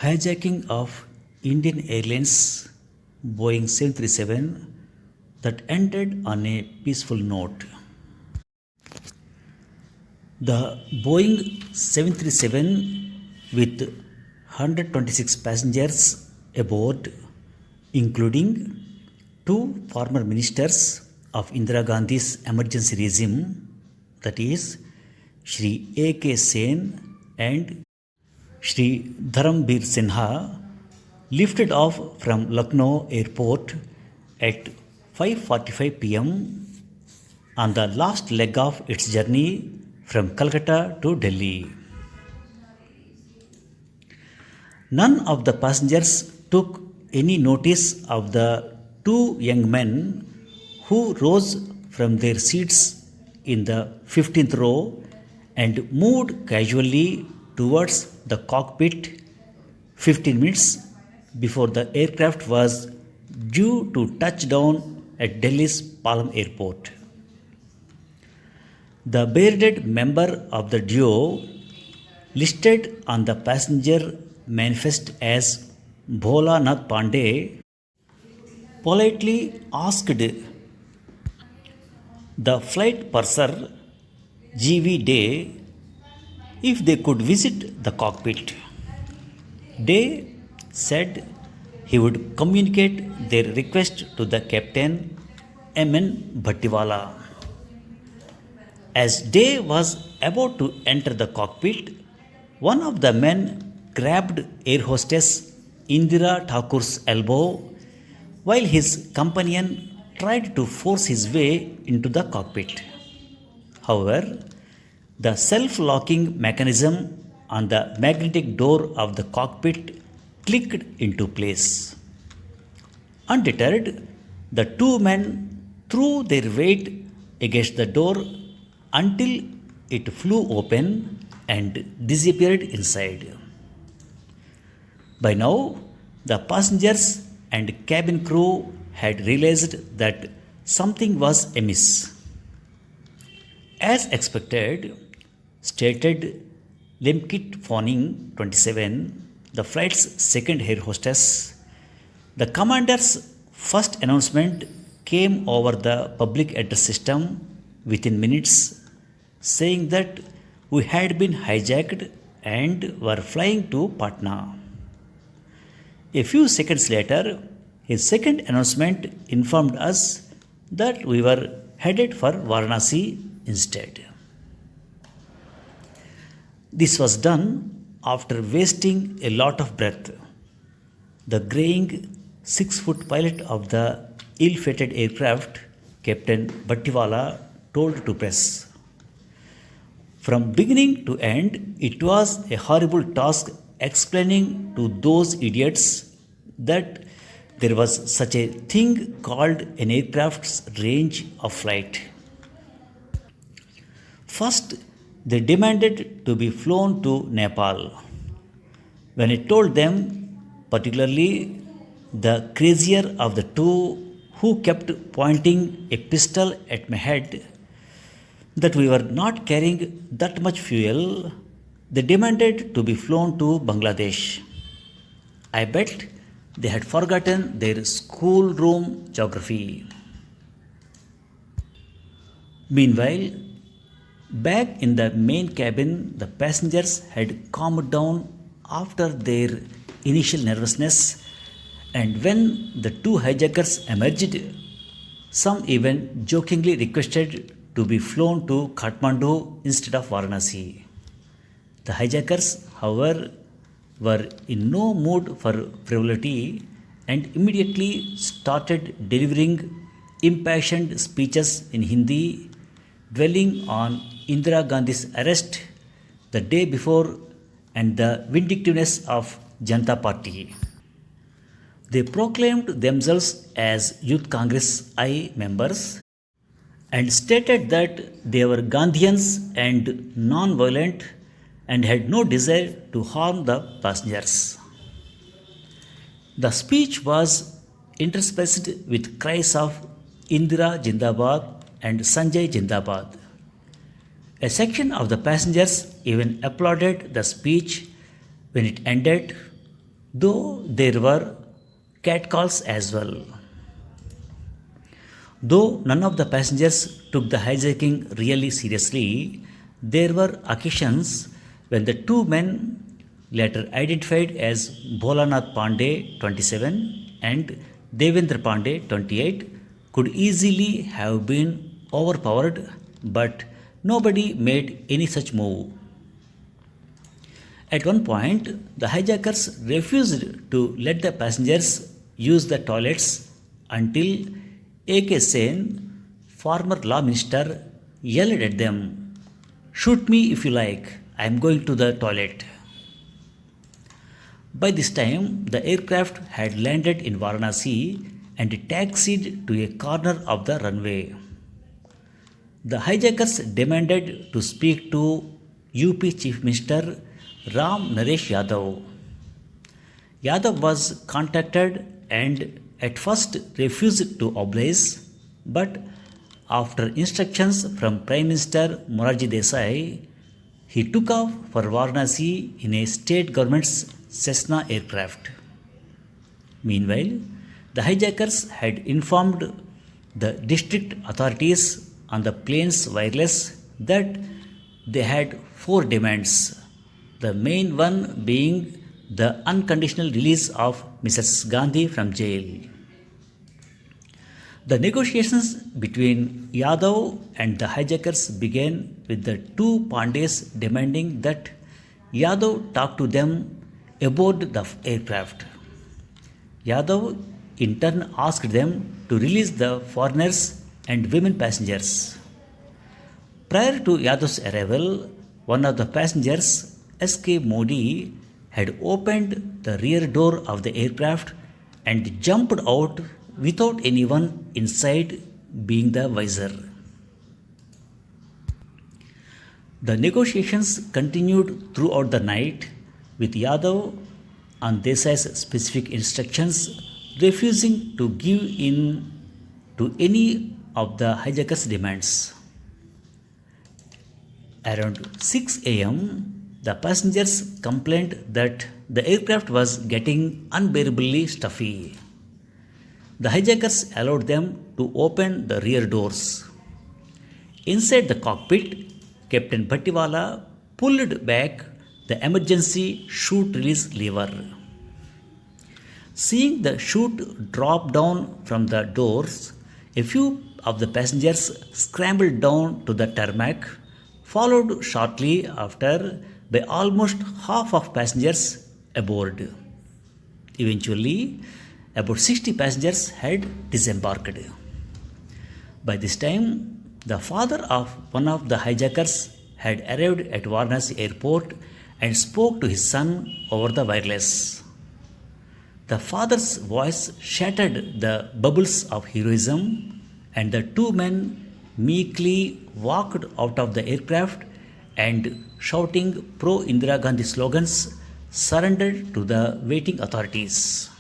Hijacking of Indian Airlines Boeing 737 that ended on a peaceful note. The Boeing 737 with 126 passengers aboard, including two former ministers of Indira Gandhi's emergency regime, that is, Shri A.K. Sen and Shri Dharamveer Sinha, lifted off from Lucknow airport at 5:45 p.m. on the last leg of its journey from Calcutta to Delhi. None of the passengers took any notice of the two young men who rose from their seats in the 15th row and moved casually towards the cockpit 15 minutes before the aircraft was due to touch down at Delhi's Palam Airport. The bearded member of the duo, listed on the passenger manifest as Bhola Nath Pandey, politely asked the flight purser G.V. Day if they could visit the cockpit. Day said he would communicate their request to the captain M.N. Bhattiwala. As Day was about to enter the cockpit, one of the men grabbed air hostess Indira Thakur's elbow while his companion tried to force his way into the cockpit. However, the self-locking mechanism on the magnetic door of the cockpit clicked into place. Undeterred, the two men threw their weight against the door until it flew open and disappeared inside. By now, the passengers and cabin crew had realized that something was amiss. As expected, stated Lemkit Phoning 27, the flight's second air hostess, the commander's first announcement came over the public address system within minutes, saying that we had been hijacked and were flying to Patna. A few seconds later, his second announcement informed us that we were headed for Varanasi instead. This was done after wasting a lot of breath. The graying 6-foot pilot of the ill-fated aircraft, Captain Bhattiwala, told to press. From beginning to end, it was a horrible task explaining to those idiots that there was such a thing called an aircraft's range of flight. First, they demanded to be flown to Nepal. When I told them, particularly the crazier of the two who kept pointing a pistol at my head, that we were not carrying that much fuel, they demanded to be flown to Bangladesh. I bet they had forgotten their schoolroom geography. Meanwhile, back in the main cabin, the passengers had calmed down after their initial nervousness, and when the two hijackers emerged, some even jokingly requested to be flown to Kathmandu instead of Varanasi. The hijackers, however, were in no mood for frivolity and immediately started delivering impassioned speeches in Hindi, dwelling on Indira Gandhi's arrest the day before and the vindictiveness of Janata Party. They proclaimed themselves as Youth Congress I members and stated that they were Gandhians and non-violent and had no desire to harm the passengers. The speech was interspersed with cries of Indira Jindabad and Sanjay Jindabad. A section of the passengers even applauded the speech when it ended, though there were catcalls as well. Though none of the passengers took the hijacking really seriously, there were occasions when the two men, later identified as Bholanath Pandey 27 and Devendra Pandey 28, could easily have been overpowered, but nobody made any such move. At one point, the hijackers refused to let the passengers use the toilets until A.K. Sen, former law minister, yelled at them, "Shoot me if you like, I am going to the toilet." By this time, the aircraft had landed in Varanasi and taxied to a corner of the runway. The hijackers demanded to speak to UP Chief Minister Ram Naresh Yadav. Yadav was contacted and at first refused to oblige, but after instructions from Prime Minister Morarji Desai, he took off for Varanasi in a state government's Cessna aircraft. Meanwhile, the hijackers had informed the district authorities on the plane's wireless that they had four demands, the main one being the unconditional release of Mrs. Gandhi from jail. The negotiations between Yadav and the hijackers began with the two Pandays demanding that Yadav talk to them aboard the aircraft. Yadav in turn asked them to release the foreigners and women passengers. Prior to Yadav's arrival, one of the passengers, S.K. Modi, had opened the rear door of the aircraft and jumped out without anyone inside being the visor. The negotiations continued throughout the night, with Yadav, on Desai's specific instructions, refusing to give in to any of the hijackers' demands. Around 6 am, the passengers complained that the aircraft was getting unbearably stuffy. The hijackers allowed them to open the rear doors. Inside the cockpit, Captain Bhattiwala pulled back the emergency chute release lever. Seeing the chute drop down from the doors, a few of the passengers scrambled down to the tarmac, followed shortly after by almost half of passengers aboard. Eventually, about 60 passengers had disembarked. By this time, the father of one of the hijackers had arrived at Varanasi airport and spoke to his son over the wireless. The father's voice shattered the bubbles of heroism, and the two men meekly walked out of the aircraft and, shouting pro Indira Gandhi slogans, surrendered to the waiting authorities.